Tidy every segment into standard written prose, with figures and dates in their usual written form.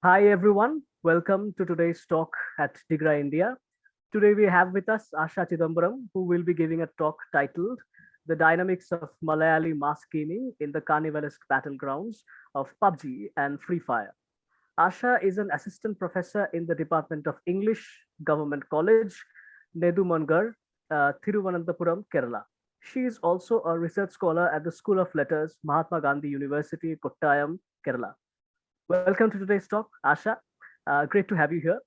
Hi everyone, welcome to today's talk at DiGRA India. Today we have with us Asha Chidambaram, who will be giving a talk titled The Dynamics of Malayali Mass Gaming in the Carnivalesque Battlegrounds of PUBG and Free Fire. Asha is an assistant professor in the Department of English, Government College, Nedumangar, Thiruvananthapuram, Kerala. She is also a research scholar at the School of Letters, Mahatma Gandhi University, Kottayam, Kerala. Welcome to today's talk, Asha. Great to have you here.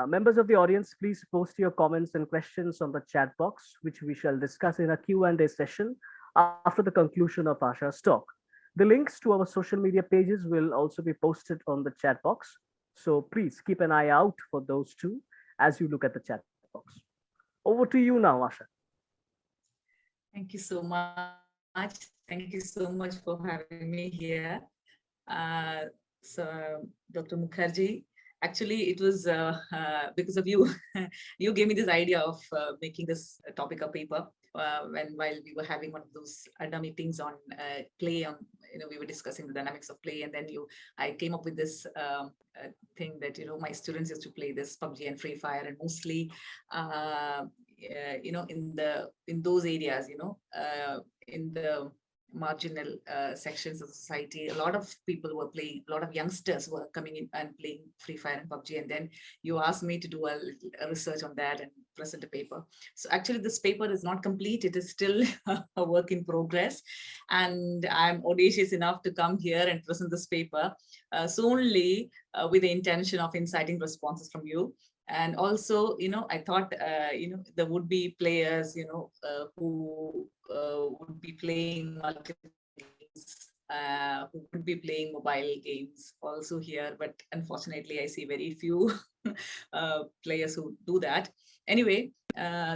Members of the audience, please post your comments and questions on the chat box, which we shall discuss in a Q&A session after the conclusion of Asha's talk. The links to our social media pages will also be posted on the chat box. So please keep an eye out for those two as you look at the chat box. Over to you now, Asha. Thank you so much. Thank you so much for having me here. Uh, Dr. Mukherjee, actually, it was because of you. You gave me this idea of making this topic a paper while we were having one of those ADA meetings on play. We were discussing the dynamics of play, and then I came up with this thing that my students used to play this PUBG and Free Fire, and mostly in those areas, in the marginal sections of society, a lot of people were playing, a lot of youngsters were coming in and playing Free Fire and PUBG, and then you asked me to do a research on that and present a paper. So actually this paper is not complete, it is still a work in progress, and I'm audacious enough to come here and present this paper solely with the intention of inciting responses from you. And also, I thought, there would be players, who would be playing multiple games, who would be playing mobile games also here. But unfortunately, I see very few players who do that. Anyway,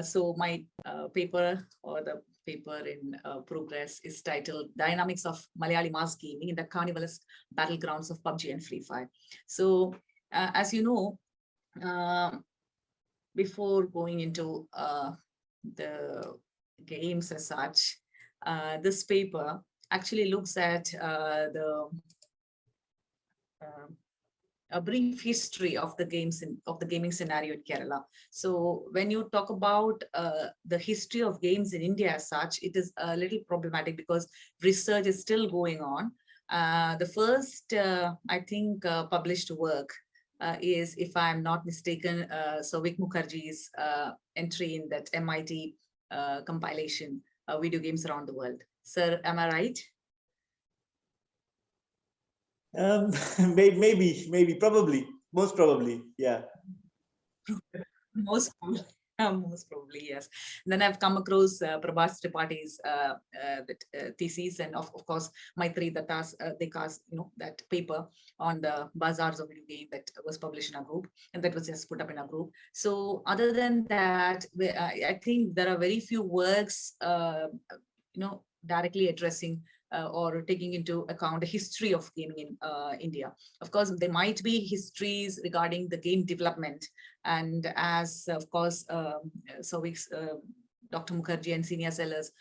so my paper, or the paper in progress, is titled Dynamics of Malayali Mass Gaming in the Carnivalesque Battlegrounds of PUBG and Free Fire. So as you know, before going into the games as such, this paper actually looks at a brief history of the gaming scenario in Kerala. So when you talk about the history of games in India as such, it is a little problematic because research is still going on. The first, I think, published work is, if I'm not mistaken, Souvik Mukherjee's entry in that MIT compilation, video games around the world. Sir, am I right? Maybe, probably, most probably, yeah. Most probably, yes. And then I've come across Prabhas Tripaঠি's thesis, and of course Maitri Datta's that paper on the bazaars of video game that was published in our group, and that was just put up in our group. So other than that, I think there are very few works directly addressing or taking into account the history of gaming in India. Of course, there might be histories regarding the game development, and as of course, Souvik's Dr. Mukherjee and Senior Sellers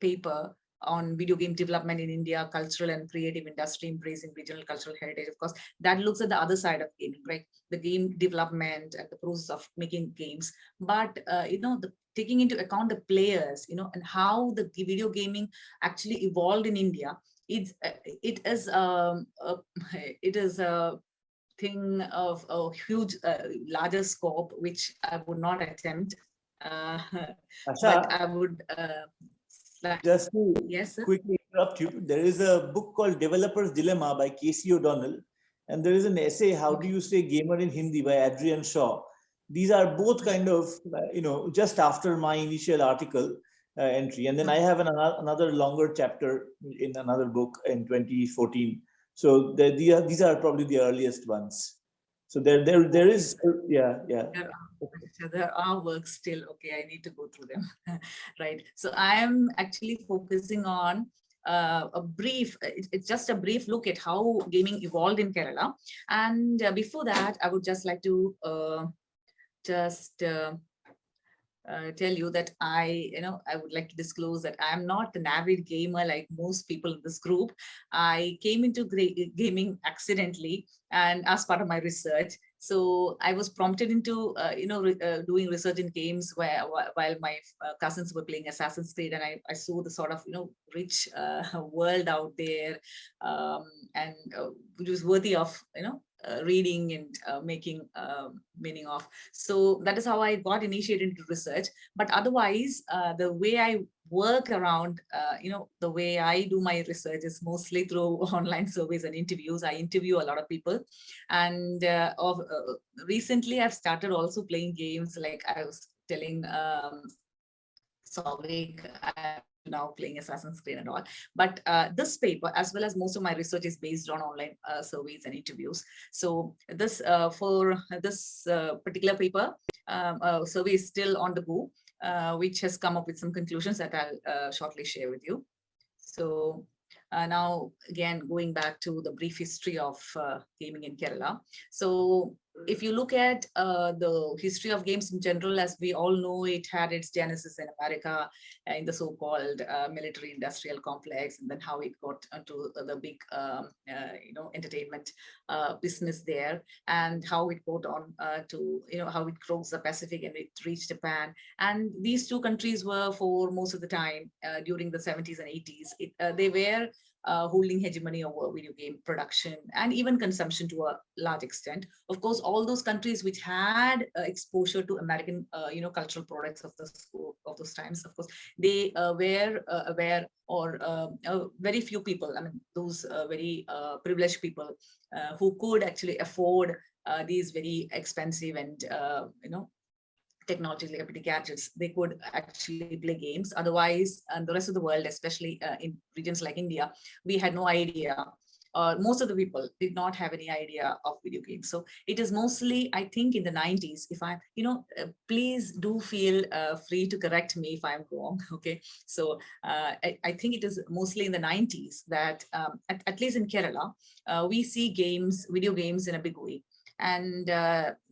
paper on video game development in India, cultural and creative industry embracing regional cultural heritage. Of course, that looks at the other side of gaming, right? The game development and the process of making games. But taking into account the players, and how the video gaming actually evolved in India, it is a thing of a huge, larger scope, which I would not attempt. But I would. Just to yes, sir? quickly interrupt you, there is a book called Developer's Dilemma by Casey O'Donnell, and there is an essay, How Do You Say Gamer in Hindi, by Adrian Shaw. These are both kind of, just after my initial article entry. And then I have another longer chapter in another book in 2014. So these are probably the earliest ones. So there is, yeah. There are works still. Okay, I need to go through them. Right. So I am actually focusing on a brief, it's just a brief look at how gaming evolved in Kerala. And before that, I would just like to tell you that I would like to disclose that I am not an avid gamer like most people in this group. I came into gaming accidentally and as part of my research. So I was prompted into doing research in games while my cousins were playing Assassin's Creed, and I saw the sort of rich world out there, and which was worthy of reading and making meaning of. So that is how I got initiated into research. But otherwise, the way I work around, the way I do my research is mostly through online surveys and interviews. I interview a lot of people, and recently I've started also playing games. Like I was telling Sovic, I'm now playing Assassin's Creed and all. But this paper, as well as most of my research, is based on online surveys and interviews. So this for this particular paper, survey is still on the go, which has come up with some conclusions that I'll shortly share with you. So now, again, going back to the brief history of gaming in Kerala. So if you look at the history of games in general, as we all know, it had its genesis in America in the so-called military industrial complex, and then how it got into the big, entertainment business there, and how it got on to, how it crossed the Pacific and it reached Japan. And these two countries were, for most of the time during the 70s and 80s, they were holding hegemony over video game production and even consumption to a large extent. Of course, all those countries which had exposure to American, cultural products of those times, of course, they were aware, or very few people, I mean, those very privileged people who could actually afford these very expensive and, technologically ability gadgets, they could actually play games. Otherwise, and the rest of the world, especially in regions like India, we had no idea. Most of the people did not have any idea of video games. So it is mostly, I think, in the 90s. If I, please do feel free to correct me if I'm wrong. Okay, so I think it is mostly in the 90s that, at least in Kerala, we see video games in a big way. And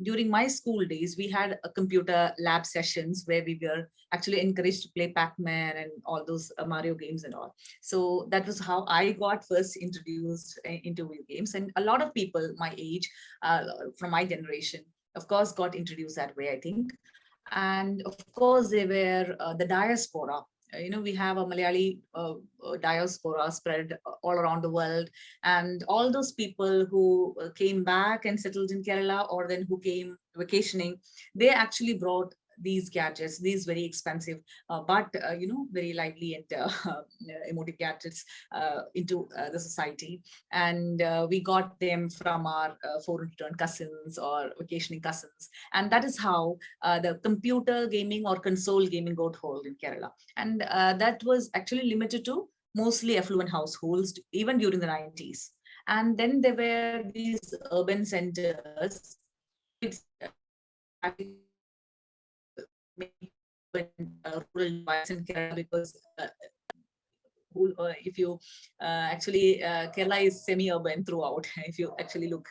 during my school days, we had a computer lab sessions where we were actually encouraged to play Pac-Man and all those Mario games and all. So that was how I got first introduced into video games. And a lot of people my age, from my generation, of course, got introduced that way, I think. And of course, they were the diaspora. We have a Malayali diaspora spread all around the world, and all those people who came back and settled in Kerala, or then who came vacationing, they actually brought these gadgets, these very expensive, but very lively and emotive gadgets into the society. And we got them from our foreign returned cousins or vacationing cousins. And that is how the computer gaming or console gaming got hold in Kerala. And that was actually limited to mostly affluent households, even during the 90s. And then there were these urban centers, which rural device in Kerala, because if you actually, Kerala is semi-urban throughout. If you actually look,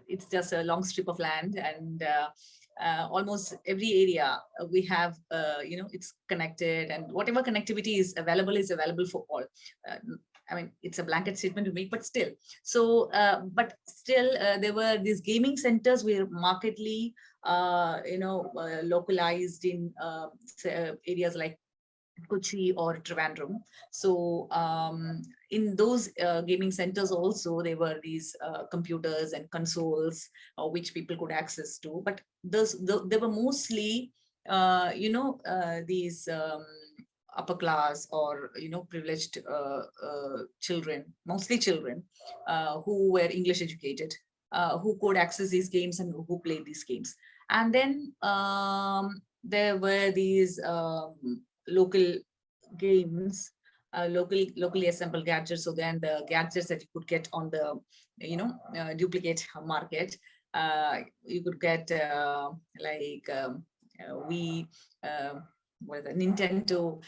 it's just a long strip of land, and almost every area we have, it's connected, and whatever connectivity is available for all. I mean, it's a blanket statement to make, but still. So, but still, there were these gaming centers were markedly, localized in areas like Kochi or Trivandrum. So in those gaming centers also, there were these computers and consoles which people could access to. But they were mostly, these upper class or, privileged children, mostly children who were English educated, who could access these games and who played these games. And then there were these local games, locally assembled gadgets. So then the gadgets that you could get on the, duplicate market, you could get the Nintendo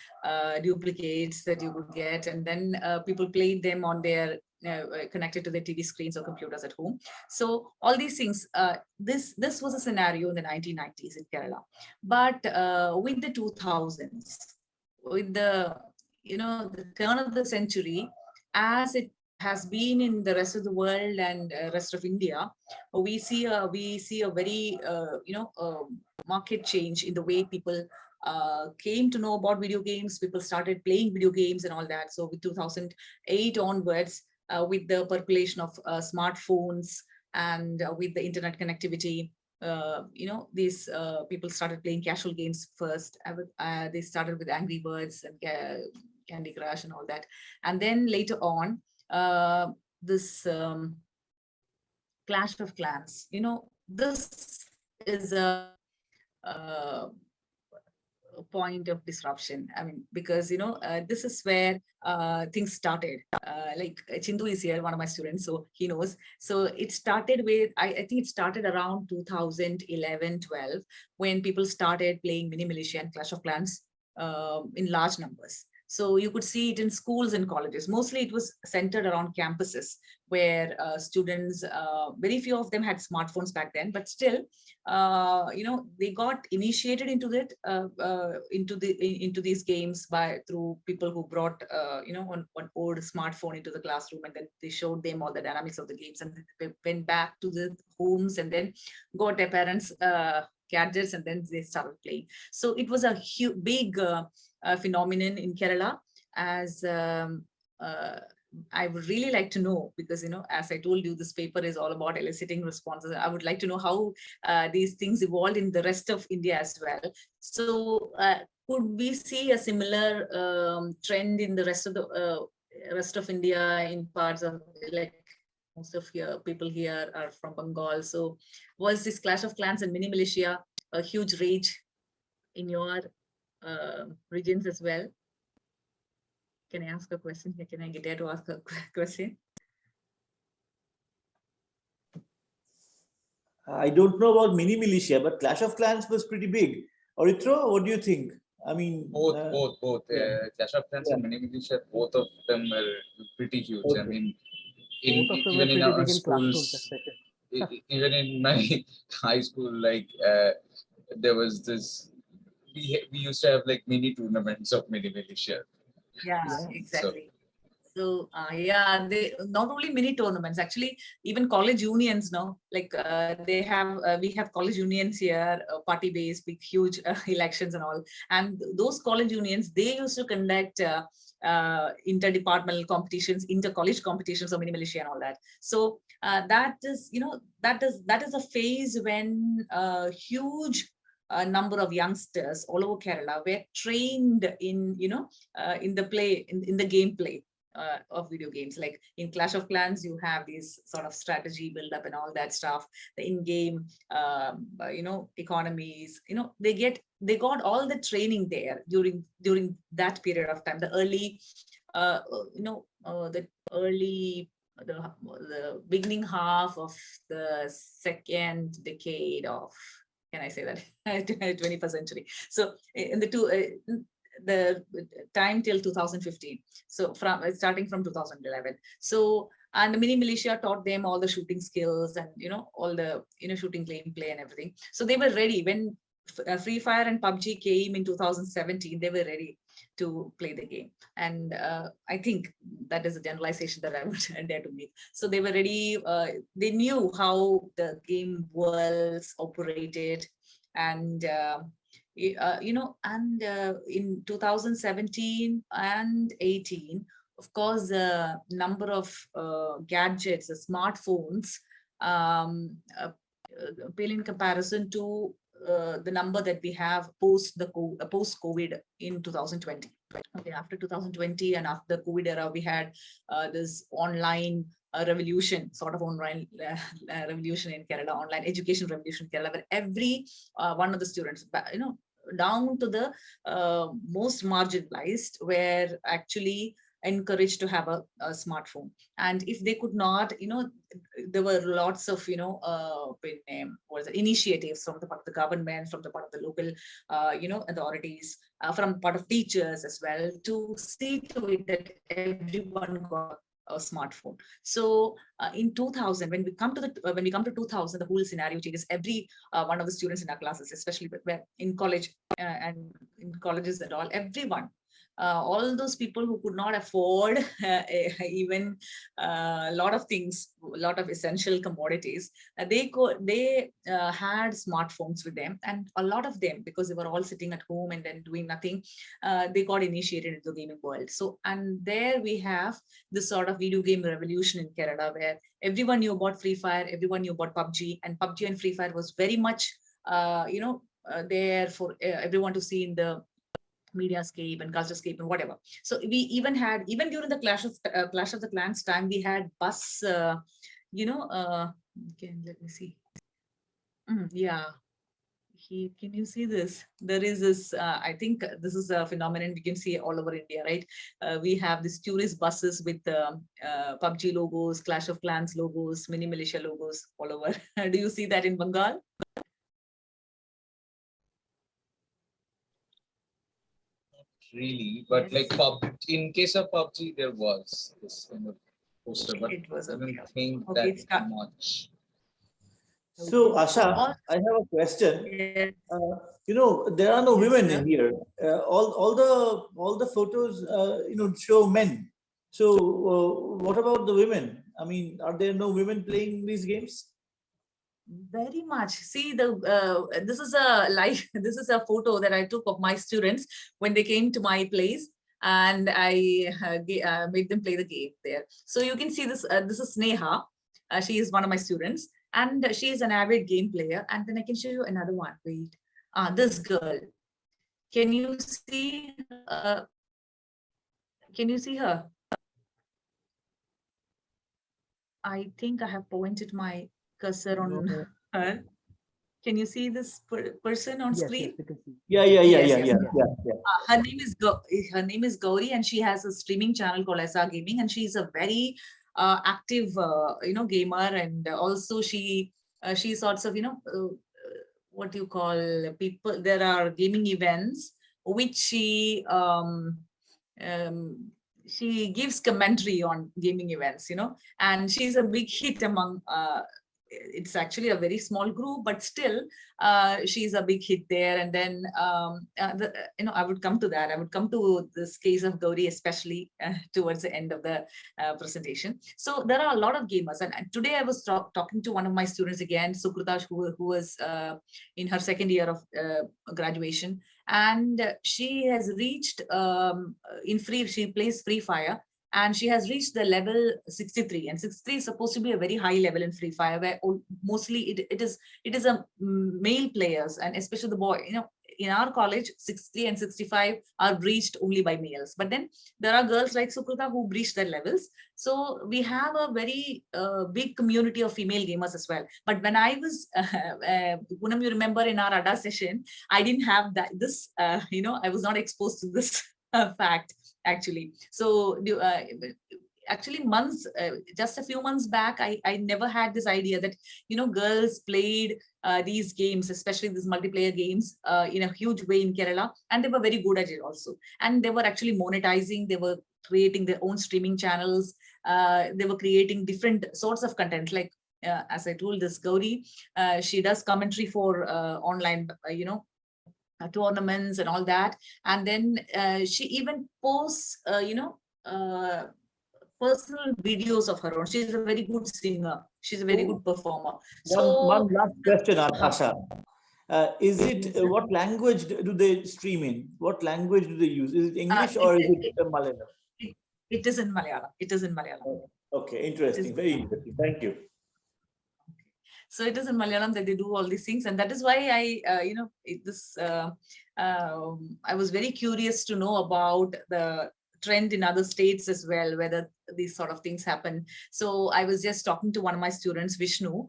duplicates that you could get, and then people played them on their connected to their TV screens or computers at home. So all these things, this was a scenario in the 1990s in Kerala. But with the 2000s, with the the turn of the century, as it has been in the rest of the world and rest of India, we see a very market change in the way people came to know about video games. People started playing video games and all that. So with 2008 onwards, with the percolation of smartphones and with the internet connectivity, these people started playing casual games first. They started with Angry Birds and Candy Crush and all that. And then later on, this Clash of Clans, this is a point of disruption. I mean, because this is where things started. Like Chindu is here, one of my students, so he knows. So it started with, I think it started around 2011-12, when people started playing Mini Militia and Clash of Clans in large numbers. So you could see it in schools and colleges. Mostly it was centered around campuses where students, very few of them had smartphones back then, but still, they got initiated into it, into these games through people who brought, one old smartphone into the classroom, and then they showed them all the dynamics of the games, and they went back to the homes and then got their parents gadgets, and then they started playing. So it was a big phenomenon in Kerala. As I would really like to know, because as I told you, this paper is all about eliciting responses. I would like to know how these things evolved in the rest of India as well. So could we see a similar trend in the rest of India, in parts of, like, most of people here are from Bengal? So was this Clash of Clans and Mini Militia a huge rage in your regions as well? Can I ask a question? Can I get there to ask a question? I don't know about Mini Militia, but Clash of Clans was pretty big. Orithro, what do you think? I mean, both. Yeah. Clash of Clans and Mini Militia, both of them are pretty huge. Okay. I mean, Both of them even were in pretty our big in classrooms, schools, especially. even in my high school, like there was this. We used to have like mini tournaments of Mini Militia. Yeah, Yeah. exactly. So yeah, they not only mini tournaments, actually even college unions now, like they have, we have college unions here, party based, with huge elections and all. And those college unions, they used to conduct interdepartmental competitions, inter-college competitions of Mini Militia and all that. So that is, that is a phase when huge number of youngsters all over Kerala were trained in, in the play, in the gameplay of video games. Like in Clash of Clans, you have these sort of strategy build up and all that stuff, the in-game economies, they got all the training there during that period of time, the early the beginning half of the second decade of, can I say that, 21st century. So in the time till 2015. So starting from 2011. So, and the Mini Militia taught them all the shooting skills and, all the, shooting gameplay and everything. So they were ready when Free Fire and PUBG came in 2017, they were ready to play the game. And I think that is a generalization that I would dare to make. So they were ready, they knew how the game worlds operated, and in 2017 and 18, of course, the number of gadgets, the smartphones, pale in comparison to the number that we have post-COVID in 2020. Okay, after 2020 and after the COVID era, we had this online revolution, sort of online revolution in Kerala, online education revolution in Kerala, where every one of the students, down to the most marginalized, were actually encouraged to have a smartphone. And if they could not, there were lots of initiatives from the part of the government, from the part of the local authorities, from part of teachers as well, to see to it that everyone got a smartphone. So in 2000, when we come to 2000, the whole scenario changes. Every one of the students in our classes, especially in college and in colleges and all, everyone, all those people who could not afford even a lot of things, a lot of essential commodities, they had smartphones with them, and a lot of them, because they were all sitting at home and then doing nothing, they got initiated into the gaming world. So, and there we have this sort of video game revolution in Kerala, where everyone knew about Free Fire, everyone knew about PUBG, and PUBG and Free Fire was very much, there for everyone to see in the mediascape and culturescape and whatever. So we even during the Clash of the Clans time, we had bus, okay, let me see. Yeah. Can you see this? There is this, I think this is a phenomenon we can see all over India, right? We have these tourist buses with PUBG logos, Clash of Clans logos, mini militia logos all over. Do you see that in Bengal? Really, but like in case of PUBG, there was this kind of poster, but It was I don't okay. think Okay, that much. So Asha, I have a question. Yeah. There are no Yes, women sir. in here. All the photos, show men. So what about the women? I mean, are there no women playing these games? Very much. See, this is a this is a photo that I took of my students when they came to my place, and I made them play the game there. So you can see this. This is Sneha. She is one of my students, and she is an avid game player. And then I can show you another one. Wait, this girl. Can you see? Can you see her? I think I have pointed my cursor on her. Can you see this person on screen? Yes, we can see. Yeah. Her name is Gauri, and she has a streaming channel called Asha Gaming, and she's a very active gamer, and also she sorts of what do you call people, there are gaming events which she gives commentary on gaming events, and she's a big hit among it's actually a very small group, but still she's a big hit there. And then I would come to that. I would come to this case of Gauri, especially towards the end of the presentation. So there are a lot of gamers, and today I was talking to one of my students again, Sukrita, who was in her second year of graduation, and she has reached she plays Free Fire, and she has reached the level 63, and 63 is supposed to be a very high level in Free Fire, where mostly it is a male players, and especially the boy, in our college 60 and 65 are reached only by males, but then there are girls like Sukrita who breached their levels. So we have a very big community of female gamers as well. But when I was Poonam, you remember in our ADA session, I didn't have this I was not exposed to this fact actually. So actually just a few months back, I never had this idea that girls played these games, especially these multiplayer games, in a huge way in Kerala, and they were very good at it also, and they were actually monetizing. They were creating their own streaming channels. They were creating different sorts of content, like as I told, this Gauri, she does commentary for online tournaments and all that, and then she even posts personal videos of her own. She's a very good singer, she's a very good performer. So one last question, Asha. Is it what language do they stream in? What language do they use? Is it English or is it Malayalam? It is in Malayalam. It is in Malayalam. Okay, interesting. Very interesting. Thank you. So it is in Malayalam that they do all these things, and that is why I was very curious to know about the trend in other states as well, whether these sort of things happen. So I was just talking to one of my students, Vishnu.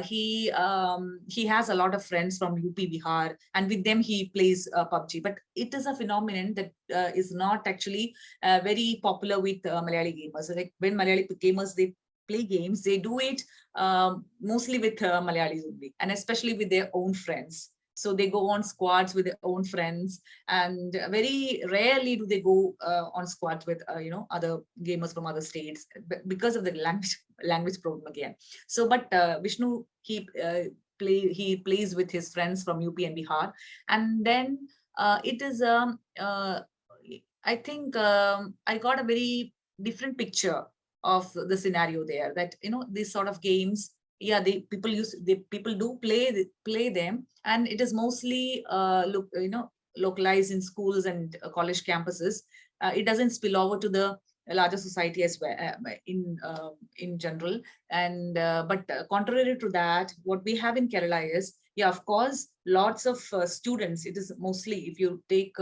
He has a lot of friends from UP, Bihar, and with them he plays PUBG. But it is a phenomenon that is not actually very popular with Malayali gamers. Like when Malayali gamers, they play games, they do it mostly with Malayalis only, and especially with their own friends. So they go on squads with their own friends, and very rarely do they go on squads with other gamers from other states because of the language problem again. So, but Vishnu he plays with his friends from UP and Bihar, and then it is I think I got a very different picture of the scenario there, that these sort of games, yeah, people do play them, and it is mostly localized in schools and college campuses. It doesn't spill over to the larger society as well, in general. And but contrary to that, what we have in Kerala is, yeah, of course, lots of students. It is mostly, if you take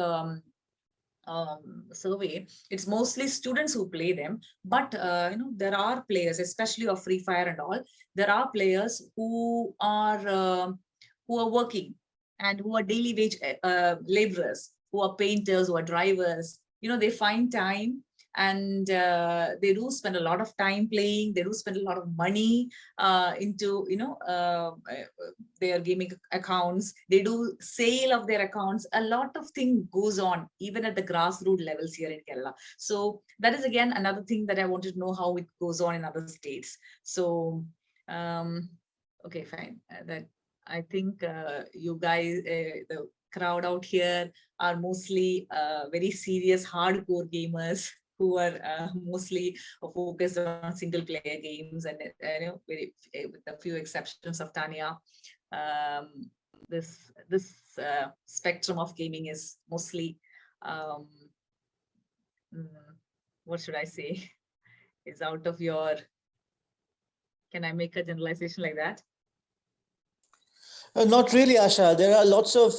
survey, it's mostly students who play them. But there are players, especially of Free Fire and all, there are players who are working and who are daily wage laborers, who are painters, who are drivers. They find time, and they do spend a lot of time playing. They do spend a lot of money into their gaming accounts. They do sale of their accounts. A lot of thing goes on even at the grassroots levels here in Kerala. So that is again another thing that I wanted to know, how it goes on in other states. So okay, fine. That I think you guys, the crowd out here, are mostly very serious, hardcore gamers who are mostly focused on single player games, and very, with a few exceptions of Tanya, this spectrum of gaming is mostly what should I say, is out of your, can I make a generalization like that? Not really, Asha. There are lots of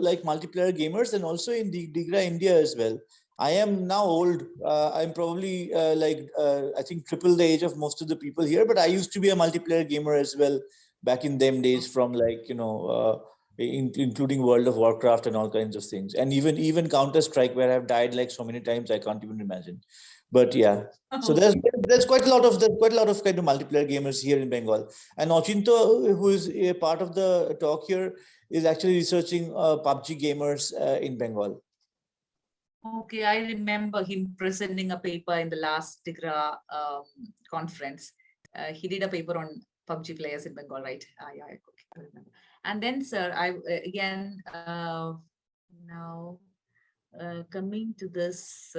like multiplayer gamers, and also in the DiGRA India as well. I am now old. I'm probably I think triple the age of most of the people here. But I used to be a multiplayer gamer as well back in them days, from including World of Warcraft and all kinds of things, and even Counter-Strike, where I've died like so many times I can't even imagine. But yeah, so there's quite a lot of kind of multiplayer gamers here in Bengal. And Ochinto, who is a part of the talk here, is actually researching PUBG gamers in Bengal. Okay, I remember him presenting a paper in the last DiGRA conference. He did a paper on PUBG players in Bengal, right? Yeah, okay, I remember. And then, sir, I again now coming to this.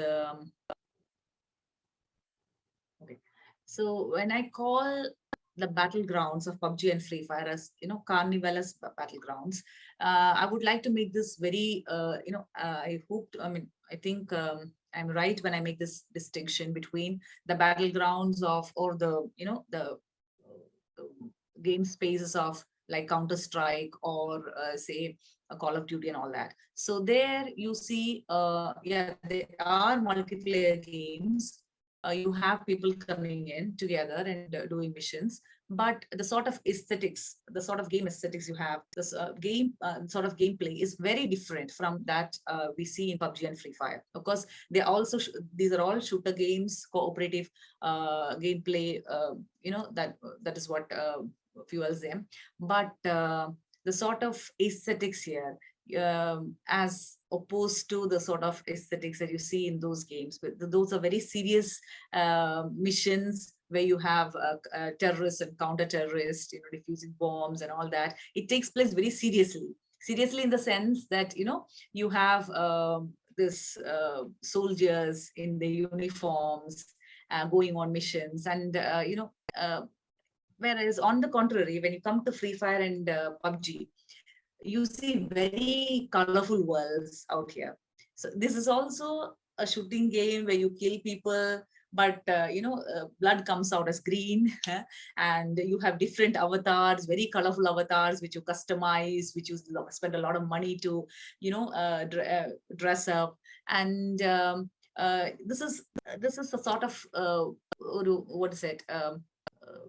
Okay, so when I call the battlegrounds of PUBG and Free Fire as Carnivalesque Battlegrounds, I would like to make this very I hope, I think I'm right when I make this distinction between the battlegrounds of, or the the game spaces of, like Counter-Strike, or say a Call of Duty and all that. So there you see, yeah, there are multiplayer games. You have people coming in together and doing missions, but the sort of aesthetics, the sort of game aesthetics you have, this game sort of gameplay is very different from that we see in PUBG and Free Fire. Of course, they also these are all shooter games, cooperative gameplay. That is what fuels them. But the sort of aesthetics here, as opposed to the sort of aesthetics that you see in those games, but those are very serious missions where you have terrorists and counter-terrorists, defusing bombs and all that. It takes place very seriously in the sense that you have this soldiers in the uniforms going on missions, and whereas on the contrary, when you come to Free Fire and PUBG, you see very colorful worlds out here. So this is also a shooting game where you kill people, but blood comes out as green, and you have different avatars, very colorful avatars, which you customize, which you spend a lot of money to dress up. And this is a sort of what is it,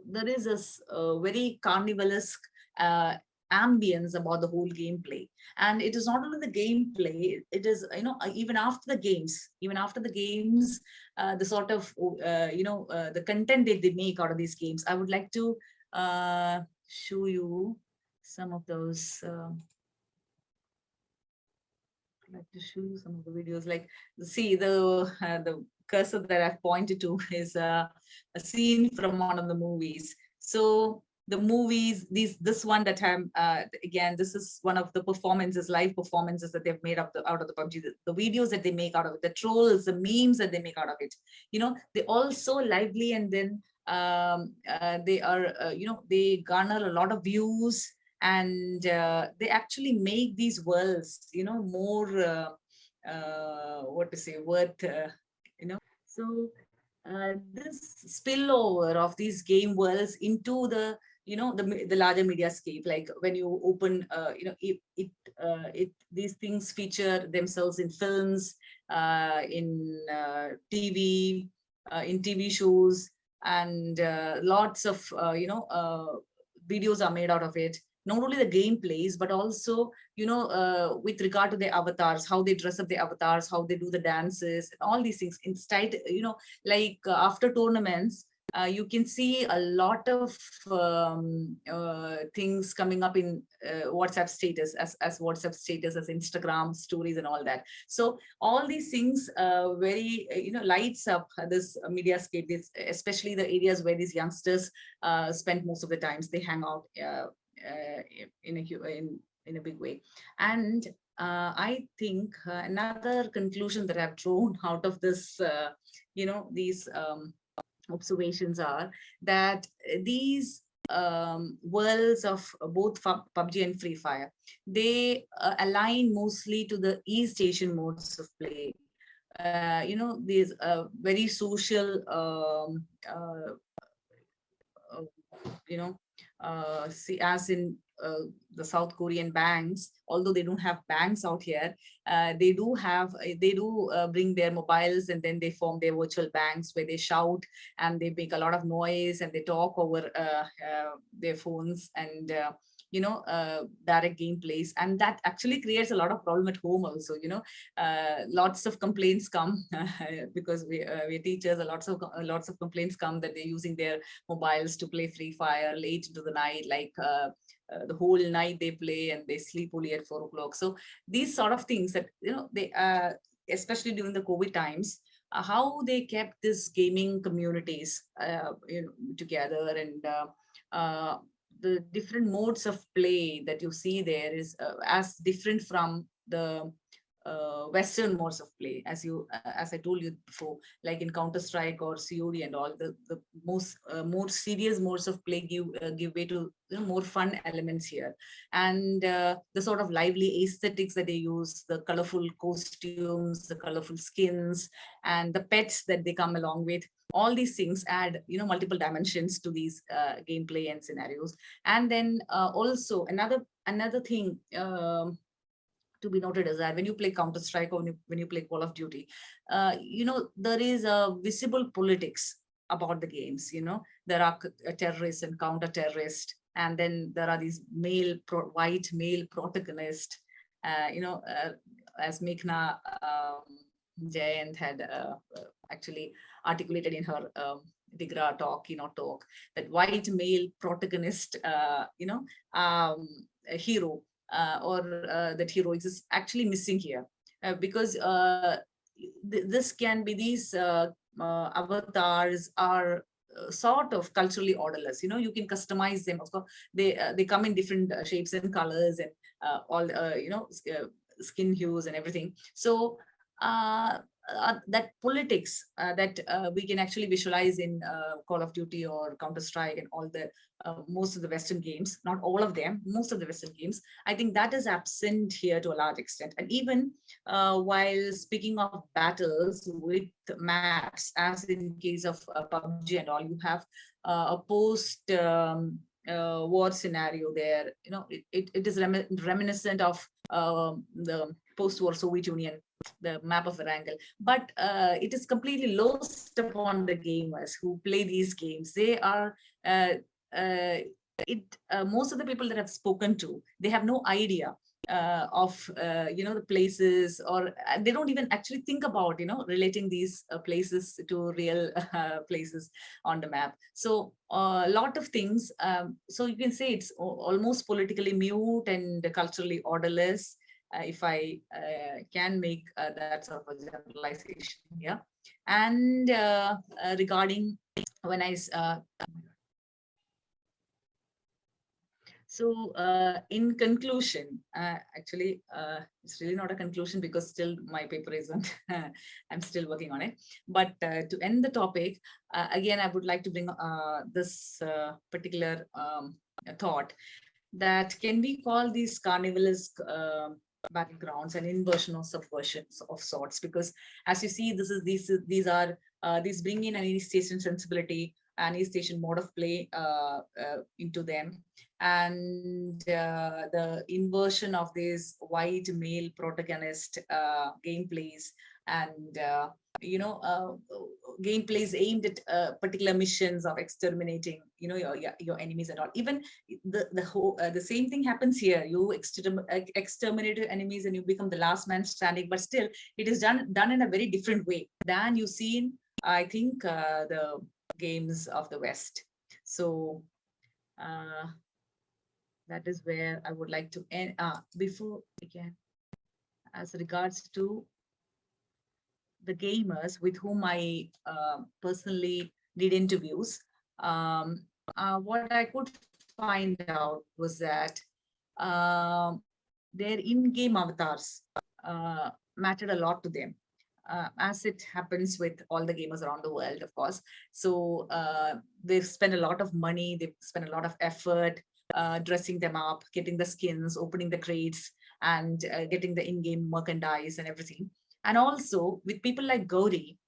there is this very carnivalesque ambience about the whole gameplay. And it is not only the gameplay, it is even after the games, the sort of the content that they make out of these games. I would like to show you some of those like to show you some of the videos. Like, see the cursor that I've pointed to is a scene from one of the movies. So the movies, this one that I'm again, this is one of the performances, live performances that they've made out of the PUBG. The videos that they make out of it, the trolls, the memes that they make out of it. You know, they're all so lively, and then they are they garner a lot of views, and they actually make these worlds, more what to say, worth so this spillover of these game worlds into the the larger mediascape, like when you open these things feature themselves in films, in TV, in TV shows, and lots of videos are made out of it. Not only the gameplays, but also with regard to their avatars, how they dress up their avatars, how they do the dances, and all these things. Instead, like after tournaments, you can see a lot of things coming up in WhatsApp status, as WhatsApp status, as Instagram stories, and all that. So all these things very lights up this mediascape, especially the areas where these youngsters spend most of the times. They hang out in a big way. And I think another conclusion that I've drawn out of this, these observations are that these worlds of both PUBG and Free Fire, they align mostly to the East Asian modes of play. These very social, see, as in the South Korean banks, although they don't have banks out here, they do bring their mobiles, and then they form their virtual banks where they shout and they make a lot of noise and they talk over their phones, and direct gameplays, and that actually creates a lot of problem at home also. Lots of complaints come because we're teachers. Lots of complaints come that they're using their mobiles to play Free Fire late into the night, like the whole night they play and they sleep only at 4 o'clock. So these sort of things that they especially during the COVID times, how they kept this gaming communities together, and the different modes of play that you see there is as different from the Western modes of play, as I told you before, like in Counter-Strike or COD and all. The most more serious modes of play give way to more fun elements here, and the sort of lively aesthetics that they use, the colorful costumes, the colorful skins, and the pets that they come along with. All these things add multiple dimensions to these gameplay and scenarios. And then also another thing to be noted is that when you play Counter-Strike, or when you play Call of Duty, there is a visible politics about the games. There are terrorists and counter-terrorists, and then there are these white male protagonists, as Meghna Jayant had actually articulated in her DiGRA talk, talk, that white male protagonist, a hero, or that heroics is actually missing here, because this can be, these avatars are sort of culturally orderless. You can customize them. Of course, they come in different shapes and colors, and all skin hues and everything. So that politics that we can actually visualize in Call of Duty or Counter-Strike and all the most of the Western games, not all of them, most of the Western games, I think that is absent here to a large extent. And even while speaking of battles with maps, as in case of PUBG and all, you have a post war scenario there. It is reminiscent of the post-war Soviet Union, the map of Erangel, but it is completely lost upon the gamers who play these games. They are most of the people that I've spoken to, they have no idea of the places, or they don't even actually think about relating these places to real places on the map. So a lot of things, so you can say it's almost politically mute and culturally orderless. if I can make that sort of a generalization. Yeah. And regarding when I so in conclusion, actually, it's really not a conclusion because still my paper isn't, I'm still working on it. But to end the topic, again, I would like to bring this particular thought that can we call these Carnivalesque battlegrounds an inversion or subversion of sorts, because as you see, these bring in an East Asian sensibility, an East Asian mode of play into them, and the inversion of these white male protagonist gameplays and gameplays aimed at particular missions of exterminating your enemies and all. Even the same thing happens here. You exterminate your enemies and you become the last man standing, but still it is done in a very different way than you see in, I think, the games of the West. So that is where I would like to end. Before again, as regards to the gamers with whom I personally did interviews, what I could find out was that their in-game avatars mattered a lot to them, as it happens with all the gamers around the world, of course. So they've spent a lot of money, they've spent a lot of effort dressing them up, getting the skins, opening the crates, and getting the in-game merchandise and everything. And also with people like Gauri,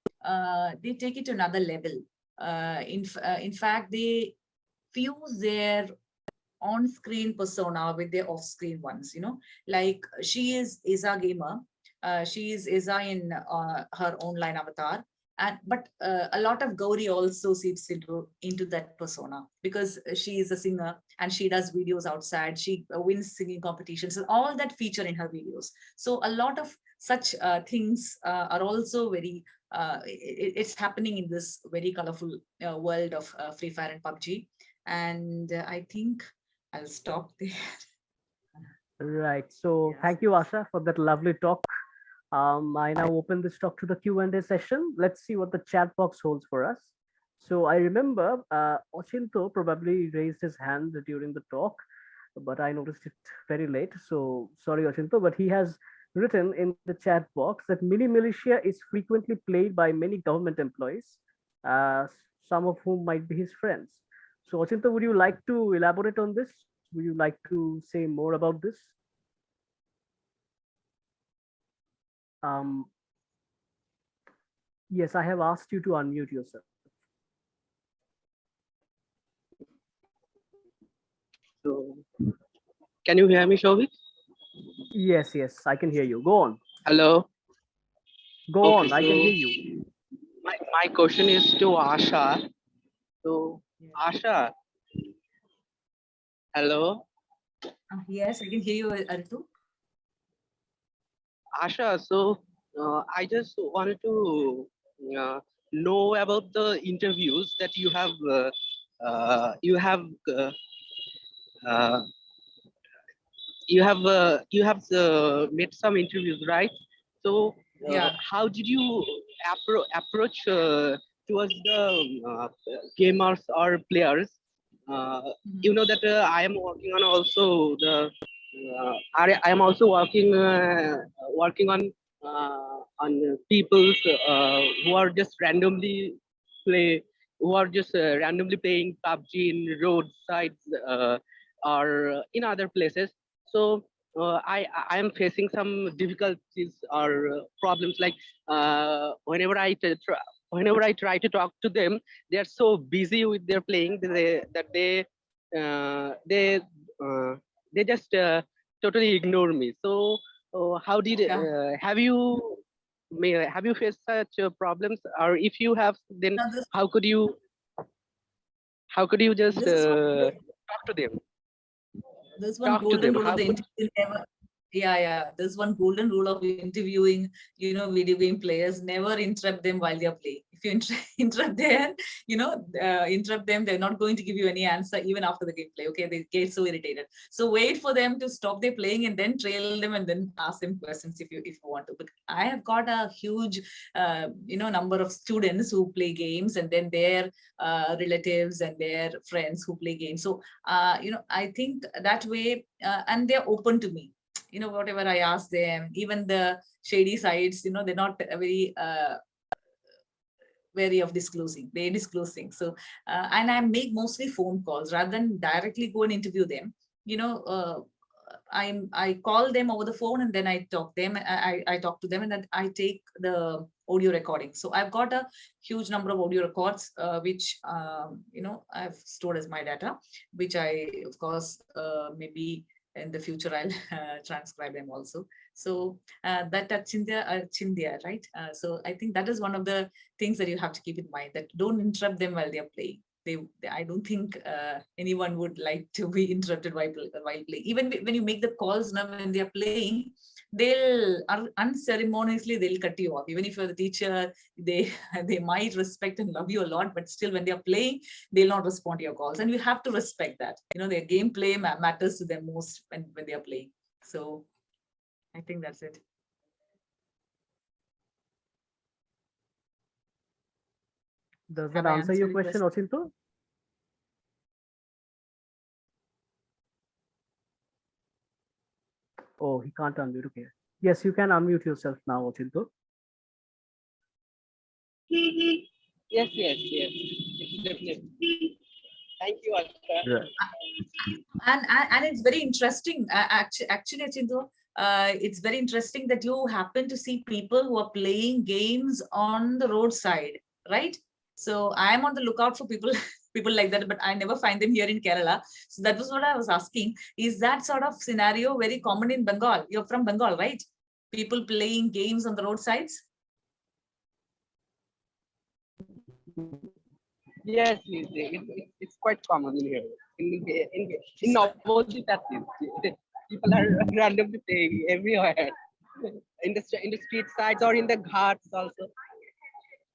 they take it to another level. In fact, they fuse their on-screen persona with their off-screen ones. Like she is a gamer. She is Isa in her online avatar. But a lot of Gauri also seeps into that persona, because she is a singer and she does videos outside. She wins singing competitions and all that feature in her videos. So a lot of such things are also very, it's happening in this very colorful world of Free Fire and PUBG. And I think I'll stop there. Right. So Yes. thank you, Asha, for that lovely talk. I now open this talk to the Q&A session. Let's see what the chat box holds for us. So I remember Ochinto probably raised his hand during the talk, but I noticed it very late. So sorry, Ochinto, but he has written in the chat box that mini militia is frequently played by many government employees, uh, some of whom might be his friends. So Ochinto, would you like to elaborate on this? Would you like to say more about this? Yes, I have asked you to unmute yourself. So, can you hear me, Shobit? Yes, I can hear you. Go on. Hello. Go Okay, on. I can so hear you. my question is to Asha. So, Asha, hello. Yes, I can hear you, Aritu. Asha, so I just wanted to know about the interviews that you have uh, you have uh, uh, you have made some interviews, right? So Yeah. how did you approach towards the gamers or players? You know that I am working on also the I am also working on people who are just randomly play who are just randomly playing PUBG in roadsides or in other places. So I am facing some difficulties or problems, like whenever I try to talk to them, they are so busy with their playing that they just totally ignore me. So how did have you faced such problems, or if you have, then Now how could you just this is talk to them? there's one Talk to golden them. rule of How the could interview. Never, yeah. There's one golden rule of interviewing, video game players. Never interrupt them while they're playing. If you interrupt them, interrupt them, they're not going to give you any answer even after the gameplay. Okay, they get so irritated. So wait for them to stop their playing and then trail them and then ask them questions if you want to. But I have got a huge number of students who play games, and then their relatives and their friends who play games. So I think that way, and they're open to me. Whatever I ask them, even the shady sides, they're not very wary of disclosing. They disclose things. So and I make mostly phone calls rather than directly go and interview them. I call them over the phone, and then I talk to them, and then I take the audio recording. So I've got a huge number of audio records, which I've stored as my data, which I, of course, maybe in the future I'll transcribe them also. So that's Chindia, right? So I think that is one of the things that you have to keep in mind, that don't interrupt them while they're playing. I don't think anyone would like to be interrupted while playing. Even when you make the calls now, when they're playing, they'll unceremoniously they'll cut you off. Even if you're the teacher, they might respect and love you a lot, but still when they're playing, they'll not respond to your calls. And you have to respect that. Their gameplay matters to them most when they're playing. So I think that's it. Does that answer your question, Ochinto? Oh, he can't unmute. Okay. Yes, you can unmute yourself now, Ochinto. Yes. Definitely. Thank you, Asha. And it's very interesting. Actually, Ochinto, it's very interesting that you happen to see people who are playing games on the roadside, right? So I am on the lookout for people like that, but I never find them here in Kerala. So that was what I was asking. Is that sort of scenario very common in Bengal? You're from Bengal, right? People playing games on the roadsides? Yes, it's quite common in here. In opposite at least, people are randomly playing everywhere. In the street sides or in the ghats also.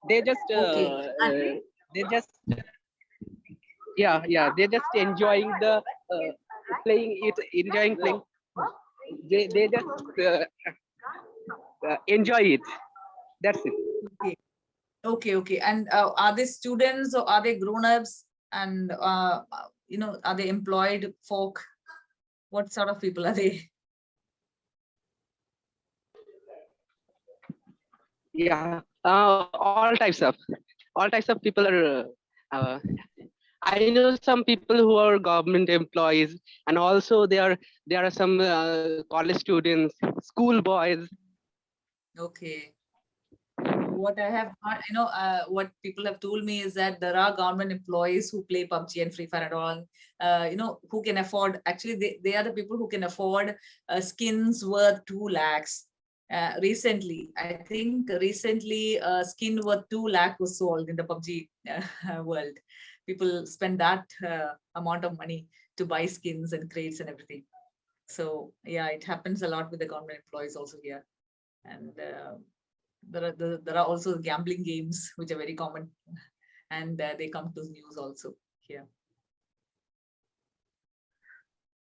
They just they're just enjoying the playing. They just enjoy it. That's it. Okay. And are they students or are they grown-ups? And are they employed folk? What sort of people are they? Yeah, all types of people are. I know some people who are government employees, and also there are some college students, school boys. Okay. What I have what people have told me is that there are government employees who play PUBG and Free Fire and all, who can afford, actually they are the people who can afford skins worth 2 lakhs. Recently, skin worth 2 lakh was sold in the PUBG world. People spend that amount of money to buy skins and crates and everything. So yeah, it happens a lot with the government employees also here. And there are also gambling games which are very common, and they come to news also here.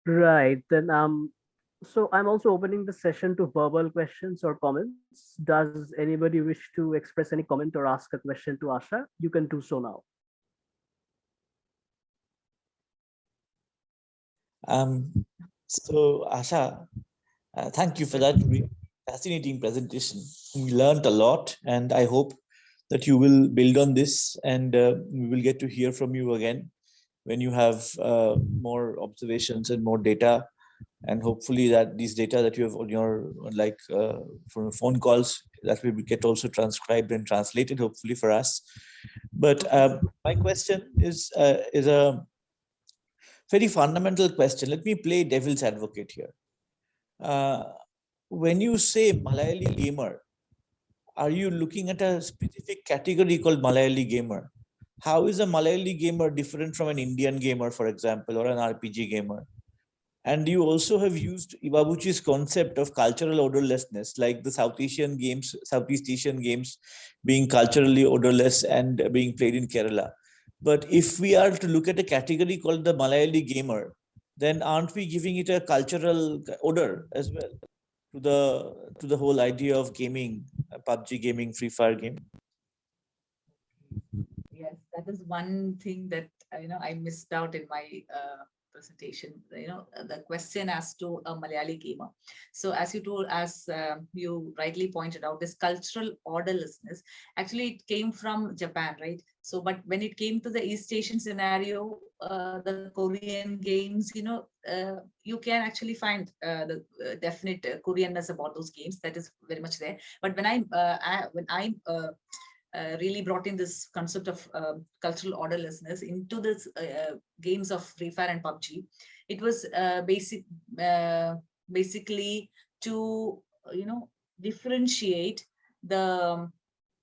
Right, then so I'm also opening the session to verbal questions or comments. Does anybody wish to express any comment or ask a question to Asha? You can do so now. So Asha, thank you for that fascinating presentation. We learned a lot, and I hope that you will build on this, and we will get to hear from you again when you have more observations and more data, and hopefully that these data that you have on your from phone calls, that will get also transcribed and translated, hopefully for us. But my question is a very fundamental question. Let me play devil's advocate here. When you say Malayali gamer, are you looking at a specific category called Malayali gamer? How is a Malayali gamer different from an Indian gamer, for example, or an RPG gamer? And you also have used Iwabuchi's concept of cultural odorlessness, like the Southeast Asian games being culturally odorless and being played in Kerala. But if we are to look at a category called the Malayali gamer, then aren't we giving it a cultural odor as well to the whole idea of gaming, PUBG gaming, Free Fire game? Yes, that is one thing that I missed out in my presentation. The question as to a Malayali gamer. So as you rightly pointed out, this cultural orderlessness actually it came from Japan, right? So, but when it came to the East Asian scenario, the Korean games, you can actually find the definite Koreanness about those games. That is very much there. But when I really brought in this concept of cultural orderlessness into this games of Free Fire and PUBG. It was basically to differentiate the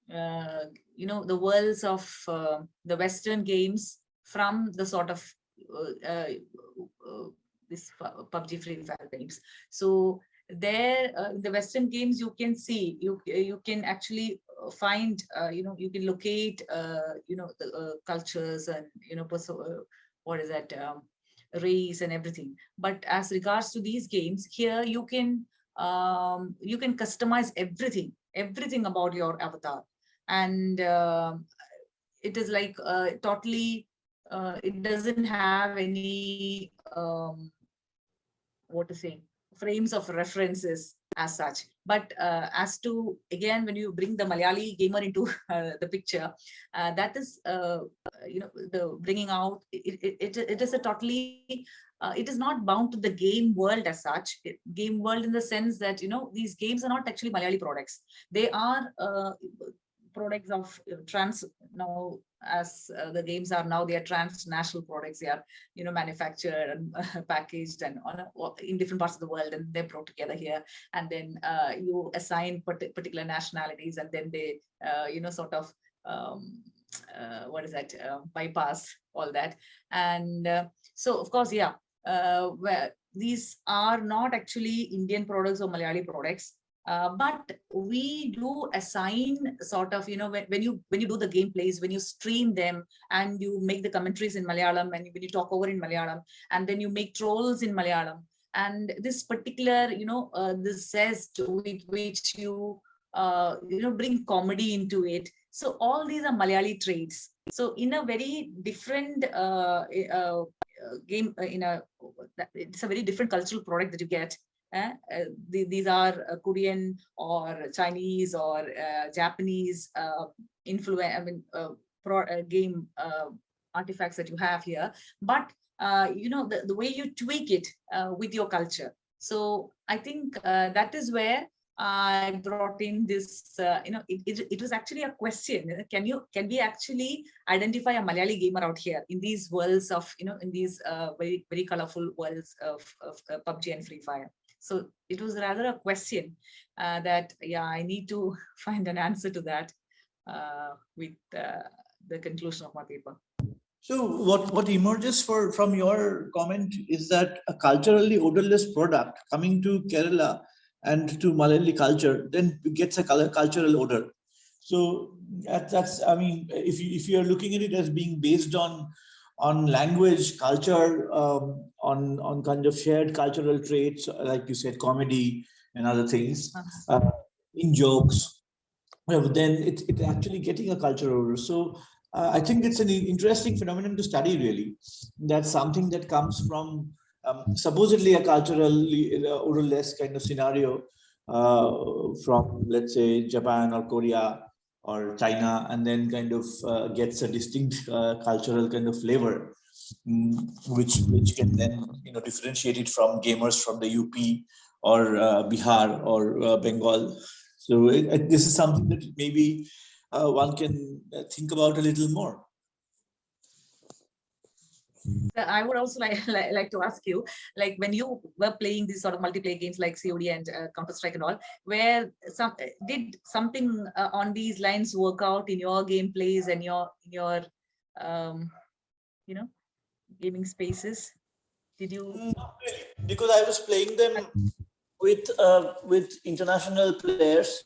the worlds of the Western games from the sort of this PUBG Free Fire games. So there, the Western games, you can see you can actually find you can locate the cultures and what is that race and everything. But as regards to these games here, you can customize everything about your avatar, and it is like totally it doesn't have any what to say frames of references as such. But as to, again, when you bring the Malayali gamer into the picture, that is the bringing out it is a totally it is not bound to the game world as such. Game world in the sense that these games are not actually Malayali products. They are products of now, as the games are now, they are transnational products. They are manufactured and packaged and in different parts of the world, and they're brought together here, and then you assign particular nationalities, and then they sort of what is that bypass all that. And so of course, yeah, where these are not actually Indian products or Malayali products. But we do assign sort of, when you do the gameplays, when you stream them and you make the commentaries in Malayalam, and when you talk over in Malayalam, and then you make trolls in Malayalam, and this particular, this zest with which you, bring comedy into it. So all these are Malayali traits. So in a very different game, it's a very different cultural product that you get. These are Korean or Chinese or Japanese game artifacts that you have here, but the way you tweak it with your culture. So I think that is where I brought in this. It was actually a question: can we actually identify a Malayali gamer out here in these worlds of in these very very colorful worlds of PUBG and Free Fire? So it was rather a question that, yeah, I need to find an answer to that with the conclusion of my paper. So what emerges from your comment is that a culturally odorless product coming to Kerala and to Malayali culture then gets a cultural odor. So that's I mean, if you are looking at it as being based on language, culture, on kind of shared cultural traits, like you said, comedy and other things, in jokes, then it's actually getting a cultural odor. So I think it's an interesting phenomenon to study, really. That's something that comes from supposedly a culturally odorless kind of scenario from, let's say, Japan or Korea or China, and then kind of gets a distinct cultural kind of flavor, which can then differentiate it from gamers from the UP or Bihar or Bengal. So this is something that maybe one can think about a little more. I would also like to ask you, like when you were playing these sort of multiplayer games like COD and Counter-Strike and all, where did something on these lines work out in your gameplays and your gaming spaces? Did you? because I was playing them with international players,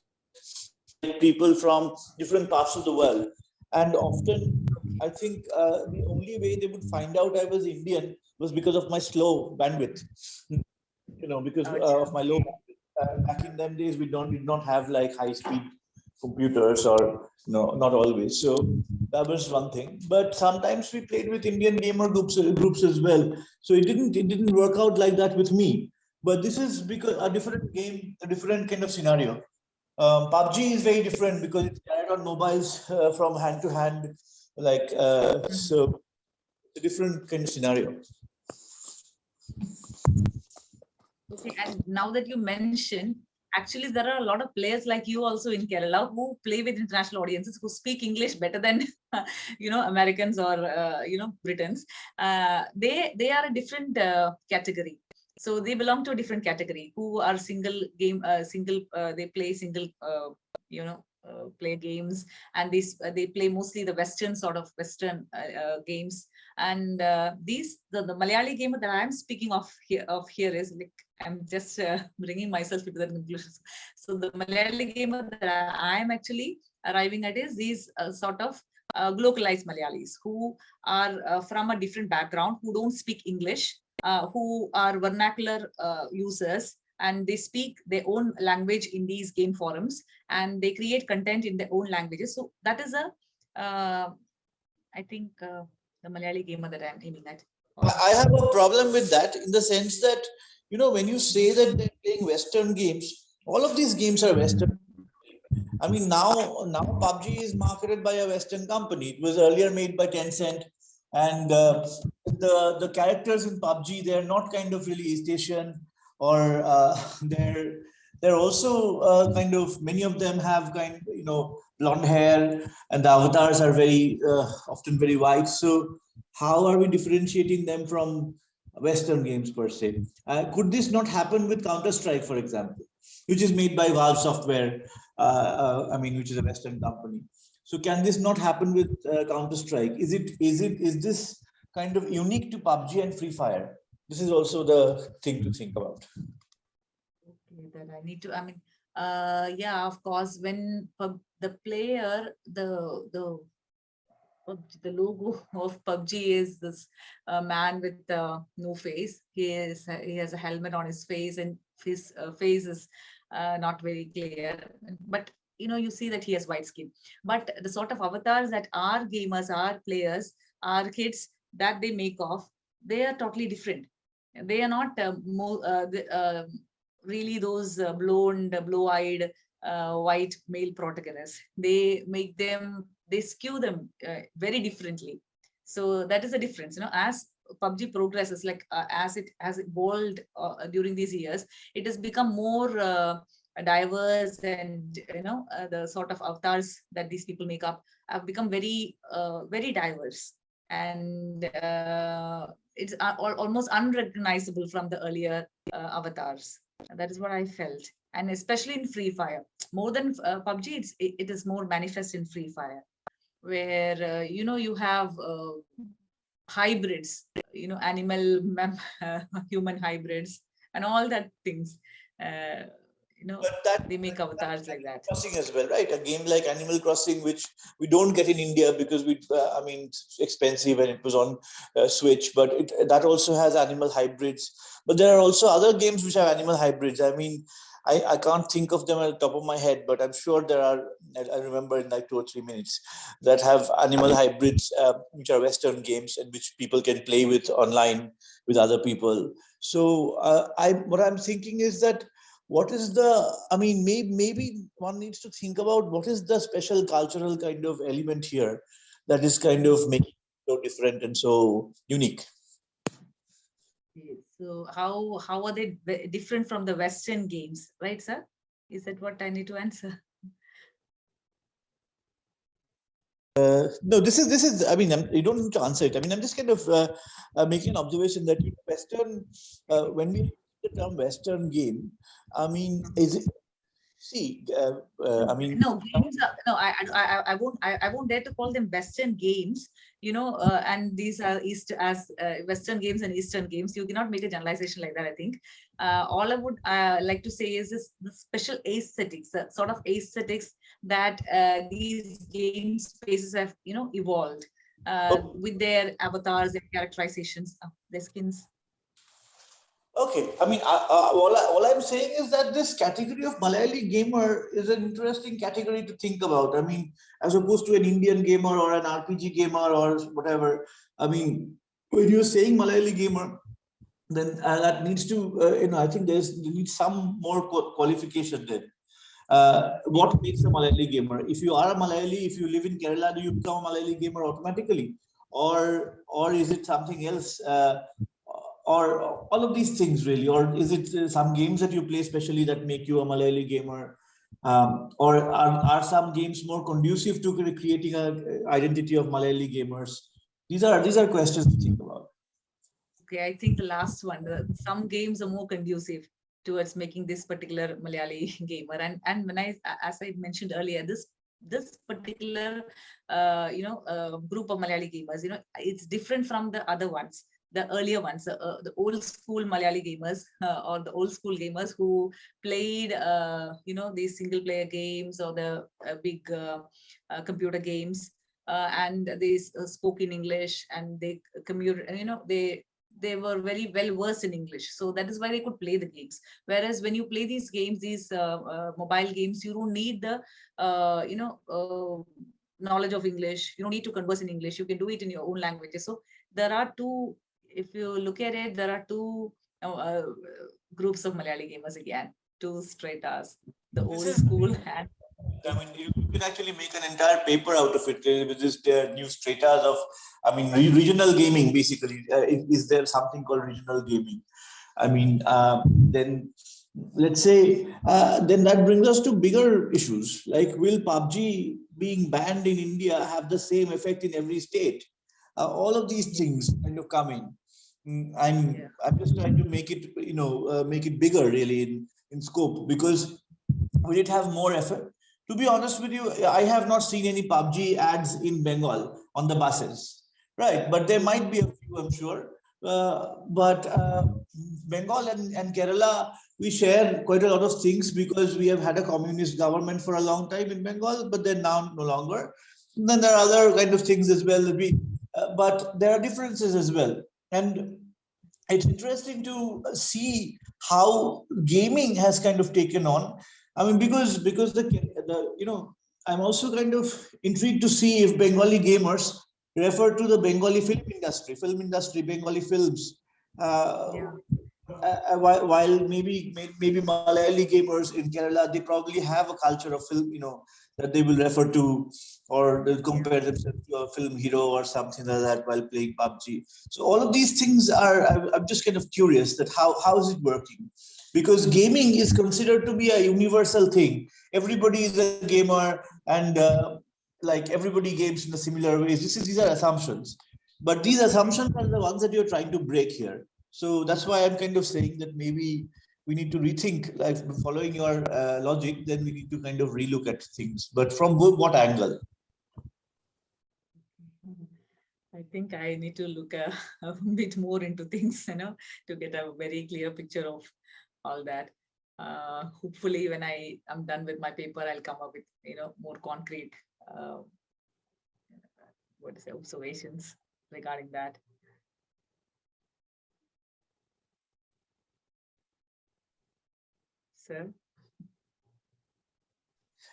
like people from different parts of the world, and often I think the only way they would find out I was Indian was because of my slow bandwidth. Because of my low bandwidth. Back in them days, we did not have like high speed computers, or not always. So that was one thing. But sometimes we played with Indian gamer groups as well. So it didn't work out like that with me. But this is because a different game, a different kind of scenario. PUBG is very different because it's carried on mobiles from hand to hand, like so. A different kind of scenario. Okay, and now that you mention, actually there are a lot of players like you also in Kerala who play with international audiences, who speak English better than Americans or Britons. They are a different category. So they belong to a different category, who are they play single play games, and they play mostly the Western games. And the Malayali gamer that I'm speaking of here is like, I'm just bringing myself to that conclusion. So the Malayali gamer that I'm actually arriving at is these localized Malayalis who are from a different background, who don't speak English, who are vernacular users, and they speak their own language in these game forums, and they create content in their own languages. So that is I think the Malayali gamer that I'm aiming at. I have a problem with that, in the sense that, when you say that they're playing Western games, all of these games are Western. I mean, now PUBG is marketed by a Western company. It was earlier made by Tencent, and the characters in PUBG, they're not kind of really East Asian, or they're also kind of, many of them have blonde hair, and the avatars are very often very white. So how are we differentiating them from Western games per se? Could this not happen with Counter-Strike, for example, which is made by Valve Software, which is a Western company? So can this not happen with Counter-Strike? Is this kind of unique to PUBG and Free Fire? This is also the thing to think about. Okay, then I need to, yeah, of course, when the player, the logo of PUBG is this man with no face. He has a helmet on his face, and his face is not very clear. But you see that he has white skin. But the sort of avatars that our gamers, our players, our kids that they make of, they are totally different. They are not really those blonde, blue-eyed, white male protagonists. They skew them very differently. So that is the difference. As PUBG progresses, like as it has evolved during these years, it has become more diverse, and the sort of avatars that these people make up have become very very diverse, and it's almost unrecognizable from the earlier avatars. That is what I felt. And especially in Free Fire, more than PUBG, it is more manifest in Free Fire, where you have hybrids, animal human hybrids, and all that things. They make avatars like that. Crossing as well, right? A game like Animal Crossing, which we don't get in India because it's expensive and it was on Switch, but that also has animal hybrids. But there are also other games which have animal hybrids. I can't think of them at the top of my head, but I'm sure there are. I remember in like 2 or 3 minutes that have animal hybrids, which are Western games and which people can play with online with other people. So what I'm thinking is that, what is maybe one needs to think about what is the special cultural kind of element here that is kind of making it so different and so unique. So how are they different from the Western games, right, sir? Is that what I need to answer? No, this is. You don't need to answer it. I'm just kind of making an observation that Western, when we use the term Western game, is See, I mean, no games are, no I won't dare to call them Western games, and these are Western games and Eastern games. You cannot make a generalization like that, I think. All I would like to say is this, the special aesthetics, the sort of aesthetics that these game spaces have evolved with their avatars and characterizations, their skins. okay, I mean, all I'm saying is that this category of Malayali gamer is an interesting category to think about. I mean, as opposed to an Indian gamer or an RPG gamer or whatever. I mean, when you're saying Malayali gamer, then that needs to, I think there needs some more qualification there. What makes a Malayali gamer? If you are a Malayali, if you live in Kerala, do you become a Malayali gamer automatically, or is it something else? Or all of these things really, or is it some games that you play specially that make you a Malayali gamer, or are some games more conducive to creating an identity of Malayali gamers? These are questions to think about. Okay, I think the last one, some games are more conducive towards making this particular Malayali gamer, and when as I mentioned earlier, this particular group of Malayali gamers, it's different from the other ones, the earlier ones, the old school Malayali gamers, or the old school gamers who played these single player games or the big computer games, and they spoke in English, and they they were very well versed in English, so that is why they could play the games. Whereas when you play these games, these mobile games, you don't need the knowledge of English. You don't need to converse in English. You can do it in your own languages. So there are two, if you look at it, there are two groups of Malayali gamers again, two stratas, the old school and. I mean, you can actually make an entire paper out of it with this new stratas of, I mean, regional gaming, basically. Is there something called regional gaming? I mean, then let's say, then that brings us to bigger issues, like will PUBG being banned in India have the same effect in every state? All of these things kind of come in. I'm just trying to make it, make it bigger really in scope, because will it have more effort? To be honest with you, I have not seen any PUBG ads in Bengal on the buses, right? But there might be a few, I'm sure. But Bengal and Kerala, we share quite a lot of things because we have had a communist government for a long time in Bengal, but they're now no longer. And then there are other kind of things as well that but there are differences as well. And it's interesting to see how gaming has kind of taken on. I mean, because I'm also kind of intrigued to see if Bengali gamers refer to the Bengali film industry, Bengali films. While maybe Malayali gamers in Kerala, they probably have a culture of film, that they will refer to, or they'll compare themselves to a film hero or something like that while playing PUBG. So all of these things I'm just kind of curious that how is it working? Because gaming is considered to be a universal thing. Everybody is a gamer, and like everybody games in a similar ways. These are assumptions, but these assumptions are the ones that you're trying to break here. So that's why I'm kind of saying that maybe we need to rethink, like following your logic, then we need to kind of relook at things. But from what angle? I think I need to look a bit more into things, to get a very clear picture of all that. Hopefully, when I'm done with my paper, I'll come up with more concrete observations regarding that. Sir?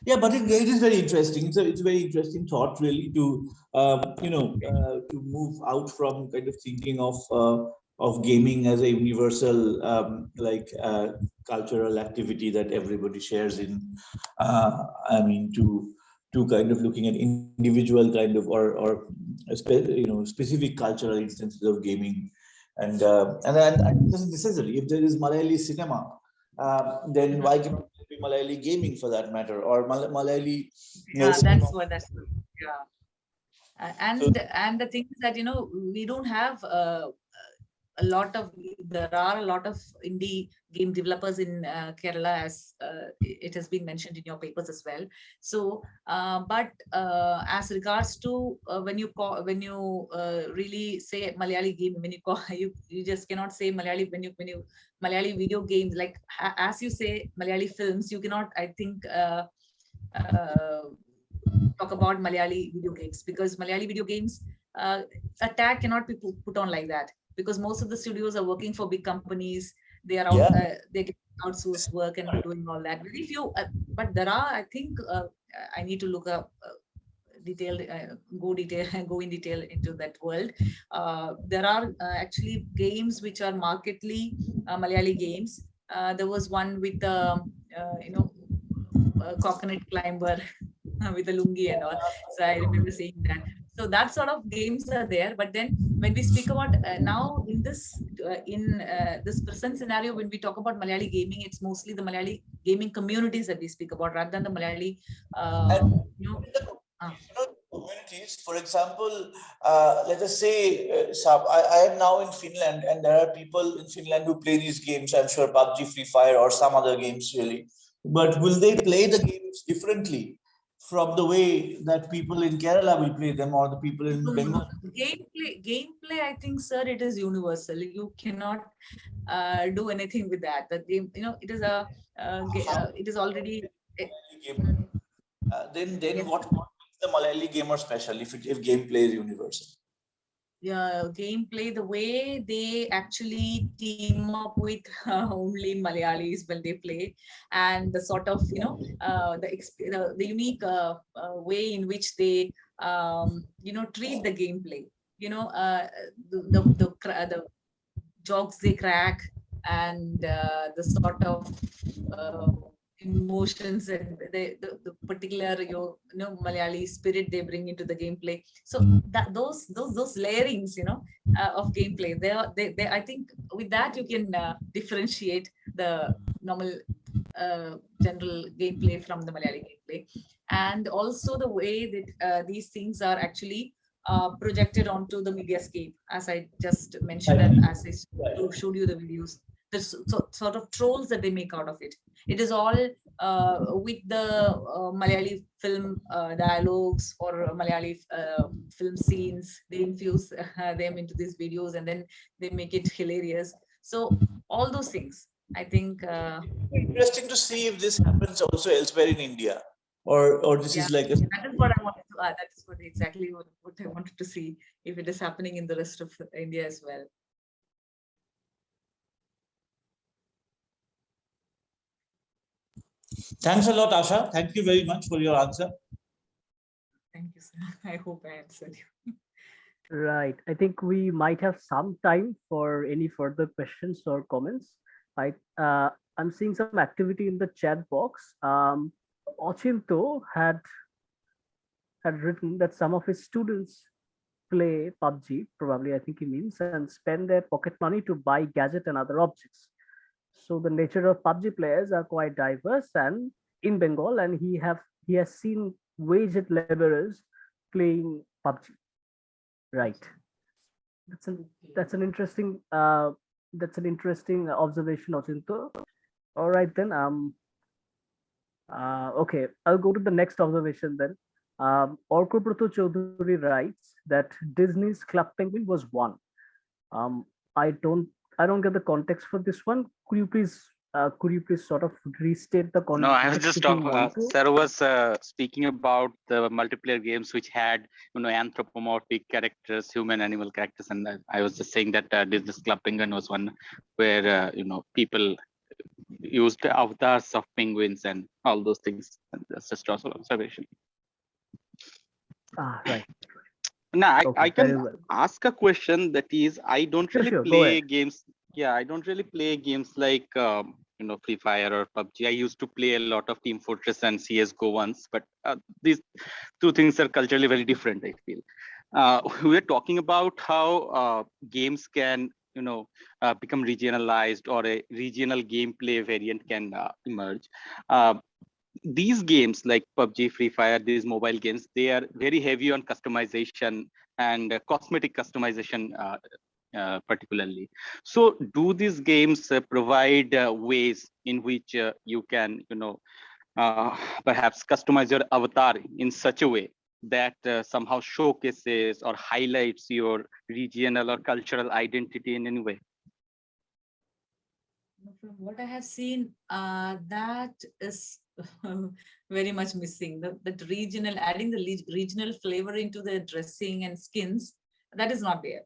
Yeah, but it is very interesting. It's a very interesting thought, really, to to move out from kind of thinking of gaming as a universal cultural activity that everybody shares in. I mean, to kind of looking at individual kind of or specific cultural instances of gaming, and it isn't necessary. If there is Malayali cinema, then why cannot there be Malayali gaming for that matter, or Malayali? That's what. Yeah. And the thing is that we don't have there are a lot of indie game developers in Kerala, as it has been mentioned in your papers as well. So, but as regards to when you really say Malayali game, when you call you just cannot say Malayali when you Malayali video games, like as you say Malayali films, you cannot, I think, talk about Malayali video games, because Malayali video games, a tag cannot be put on like that, because most of the studios are working for big companies. They are out, they get outsourced work and doing all that. Very few, but there are, I think, I need to look up detailed, go in detail into that world. There are actually games which are markedly Malayali games. There was one with coconut climber with the lungi and all. So I remember seeing that. So that sort of games are there. But then when we speak about now in this present scenario, when we talk about Malayali gaming, it's mostly the Malayali gaming communities that we speak about, rather than the Malayali, communities. For example, let us say, I am now in Finland, and there are people in Finland who play these games. I'm sure PUBG, Free Fire, or some other games really. But will they play the games differently from the way that people in Kerala will play them, or the people in Bengal? Gameplay, I think, sir, it is universal. You cannot do anything with that. The game, it is it is already. Then what makes the Malayali gamer special if gameplay is universal? Yeah, gameplay, the way they actually team up with only Malayalis when they play, and the sort of the unique way in which they treat the gameplay, the jokes they crack, and the sort of emotions and the particular Malayali spirit they bring into the gameplay. So that those layerings of gameplay, they I think with that you can differentiate the normal general gameplay from the Malayali gameplay. And also the way that these things are actually projected onto the mediascape, as I just mentioned, and as I showed you the videos, the sort of trolls that they make out of it. It is all with the Malayali film dialogues or Malayali film scenes. They infuse them into these videos, and then they make it hilarious. So all those things, I think. Interesting to see if this happens also elsewhere in India, or this is like. That is what I wanted to. That is exactly what I wanted to see, if it is happening in the rest of India as well. Thanks a lot, Asha. Thank you very much for your answer. Thank you, sir. I hope I answered you. Right. I think we might have some time for any further questions or comments. I'm seeing some activity in the chat box. Ochinto had written that some of his students play PUBG, probably I think he means, and spend their pocket money to buy gadget and other objects. So the nature of PUBG players are quite diverse, and in Bengal, and he has seen wage laborers playing PUBG. Right. That's an interesting observation, Ochinto. All right then. Okay, I'll go to the next observation then. Orkoprato Chaudhary writes that Disney's Club Penguin was one. I don't get the context for this one. Could you please sort of restate the context? No, I was just talking. Sir was speaking about the multiplayer games which had anthropomorphic characters, human-animal characters, and I was just saying that Disney's Club Penguin was one where people used avatars of penguins and all those things. And that's just also observation. Right. Now I can ask a question, that is, I don't really play games. Yeah, I don't really play games like Free Fire or PUBG. I used to play a lot of Team Fortress and CS:GO once, but these two things are culturally very different, I feel. We're talking about how games can become regionalized, or a regional gameplay variant can emerge. These games like PUBG, Free Fire, these mobile games, they are very heavy on customization and cosmetic customization particularly. So do these games provide ways in which you can, perhaps customize your avatar in such a way that somehow showcases or highlights your regional or cultural identity in any way? From what I have seen, that is very much missing. That regional, adding the regional flavor into the dressing and skins, that is not there.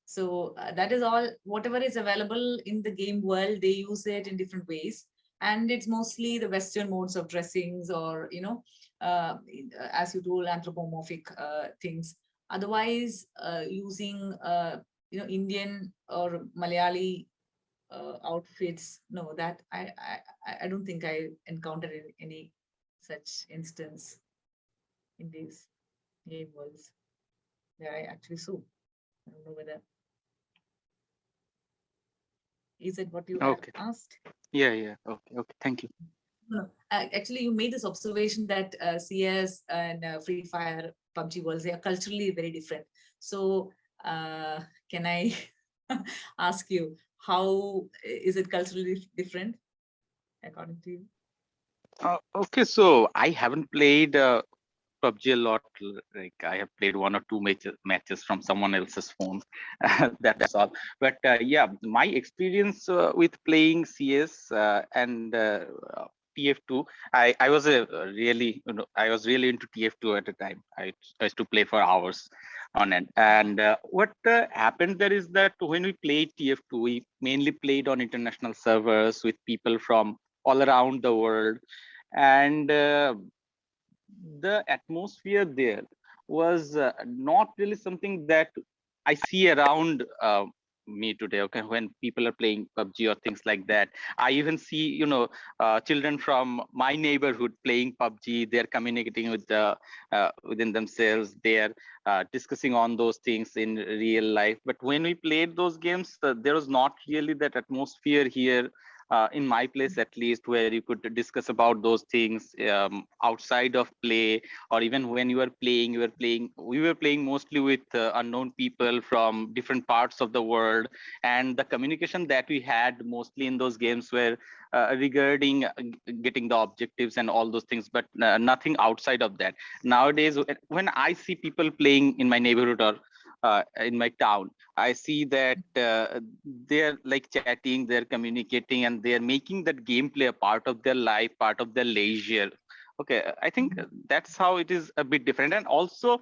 So that is all, whatever is available in the game world, they use it in different ways. And it's mostly the Western modes of dressings or, as you told, anthropomorphic things. Otherwise, using, Indian or Malayali outfits, no, that I don't think I encountered in any such instance in these game worlds where I actually saw. I don't know whether, is it what you have asked? Yeah. Okay. Thank you. No, actually, you made this observation that CS and Free Fire, PUBG worlds, they are culturally very different. So can I ask you, how is it culturally different according to you? Okay, so I haven't played PUBG a lot. Like I have played 1 or 2 matches from someone else's phone. That's all. But yeah, my experience with playing CS and TF2, I was really, I was really into TF2 at the time. I used to play for hours on it. And what happened there is that when we played TF2, we mainly played on international servers with people from all around the world. And the atmosphere there was not really something that I see around me today. Okay, when people are playing PUBG or things like that, I even see children from my neighborhood playing PUBG. They're communicating with within themselves. They're discussing on those things in real life. But when we played those games, there was not really that atmosphere here. In my place, at least, where you could discuss about those things outside of play, or even when you were playing, we were playing mostly with unknown people from different parts of the world, and the communication that we had mostly in those games were regarding getting the objectives and all those things, but nothing outside of that. Nowadays, when I see people playing in my neighborhood or in my town, I see that they're like chatting, they're communicating, and they're making that gameplay a part of their life, part of their leisure. Okay, I think that's how it is a bit different. And also,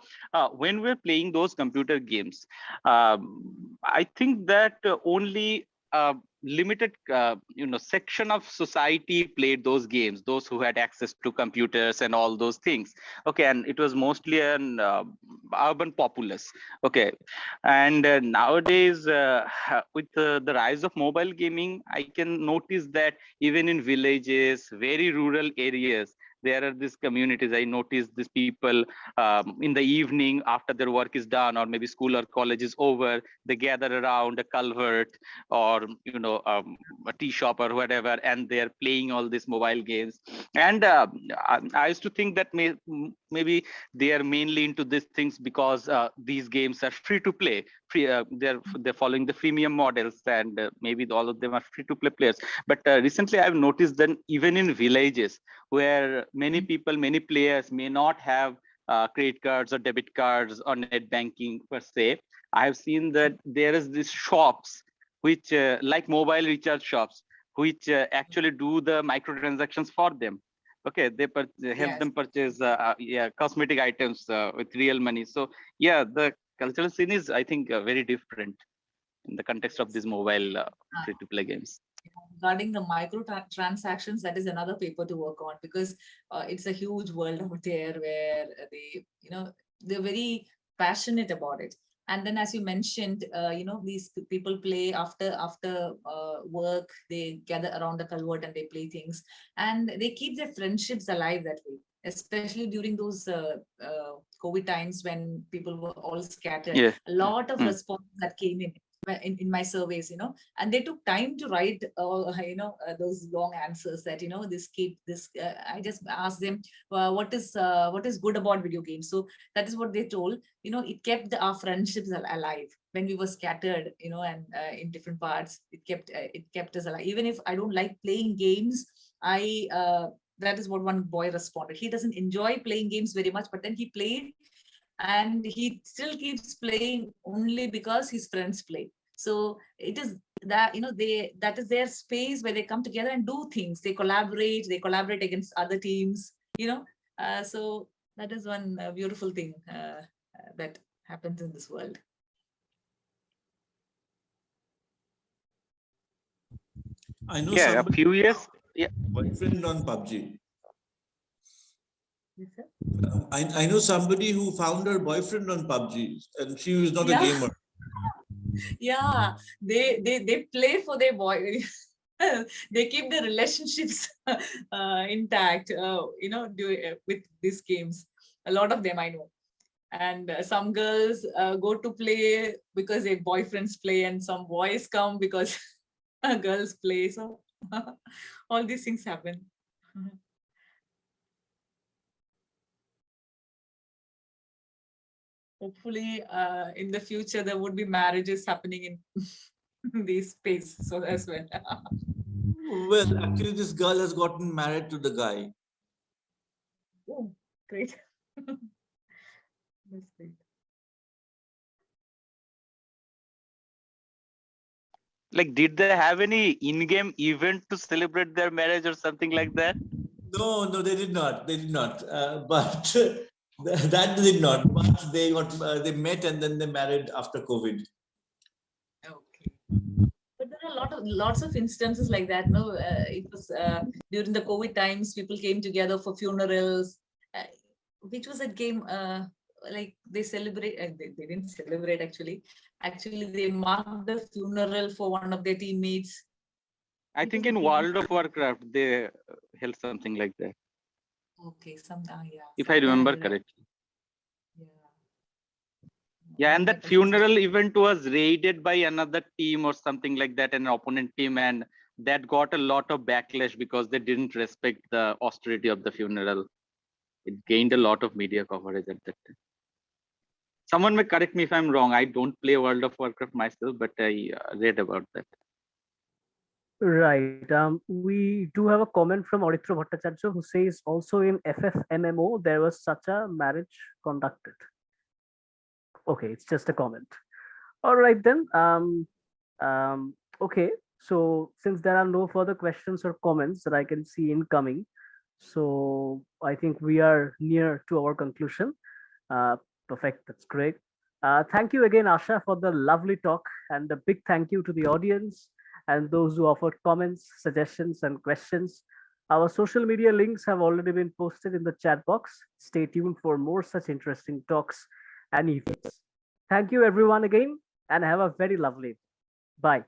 when we're playing those computer games, I think that only limited section of society played those games, those who had access to computers and all those things. Okay, and it was mostly an urban populace. Okay, and nowadays with the rise of mobile gaming, I can notice that even in villages, very rural areas, there are these communities. I notice these people in the evening after their work is done, or maybe school or college is over, they gather around a culvert or a tea shop or whatever, and they're playing all these mobile games. And I used to think that maybe they are mainly into these things because these games are free to play. They're following the freemium models, and maybe all of them are free to play players. But recently I've noticed that even in villages where many people, many players may not have credit cards or debit cards or net banking per se, I have seen that there is these shops which like mobile recharge shops, which actually do the microtransactions for them. Okay, they help them purchase cosmetic items with real money. So yeah, the cultural scene is, I think, very different in the context of these mobile free-to-play games. Regarding the micro transactions, that is another paper to work on, because it's a huge world out there where they, they're very passionate about it. And then, as you mentioned, these people play after work. They gather around the culvert and they play things, and they keep their friendships alive that way. Especially during those COVID times when people were all scattered, a lot of response that came in in my surveys, and they took time to write, those long answers that, I just asked them, what is good about video games? So that is what they told. It kept our friendships alive when we were scattered, and in different parts. It kept us alive. Even if I don't like playing games, that is what one boy responded. He doesn't enjoy playing games very much, but then he played, and he still keeps playing only because his friends play. So it is that, that is their space where they come together and do things. They collaborate against other teams, so that is one beautiful thing that happens in this world. I know a few years. Boyfriend on PUBG. Yes, sir? I know somebody who found her boyfriend on PUBG, and she was not a gamer. Yeah, they play for their boy. They keep the relationships intact, with these games. A lot of them I know. And some girls go to play because their boyfriends play, and some boys come because girls play. So all these things happen. Hopefully, in the future, there would be marriages happening in these space so as well. Well, actually, this girl has gotten married to the guy. Oh, great. That's great. Like, did they have any in-game event to celebrate their marriage or something like that? No, they did not. They did not. But that did not. But they met and then they married after COVID. Okay. But there are lots of instances like that. No, it was during the COVID times. People came together for funerals. Which was a game? Like they celebrate. They didn't celebrate actually. Actually, they marked the funeral for one of their teammates. I think in World of Warcraft they held something like that. Okay, yeah. If I remember correctly. Yeah, and that funeral event was raided by another team or something like that, an opponent team, and that got a lot of backlash because they didn't respect the austerity of the funeral. It gained a lot of media coverage at that time. Someone may correct me if I'm wrong. I don't play World of Warcraft myself, but I read about that. Right. We do have a comment from Auritra Bhattacharya who says also in FFMMO there was such a marriage conducted. Okay, it's just a comment. All right then. Okay. So since there are no further questions or comments that I can see incoming, so I think we are near to our conclusion. Perfect. That's great. Thank you again, Asha, for the lovely talk, and a big thank you to the audience and those who offered comments, suggestions, and questions. Our social media links have already been posted in the chat box. Stay tuned for more such interesting talks and events. Thank you, everyone, again, and have a very lovely. Bye.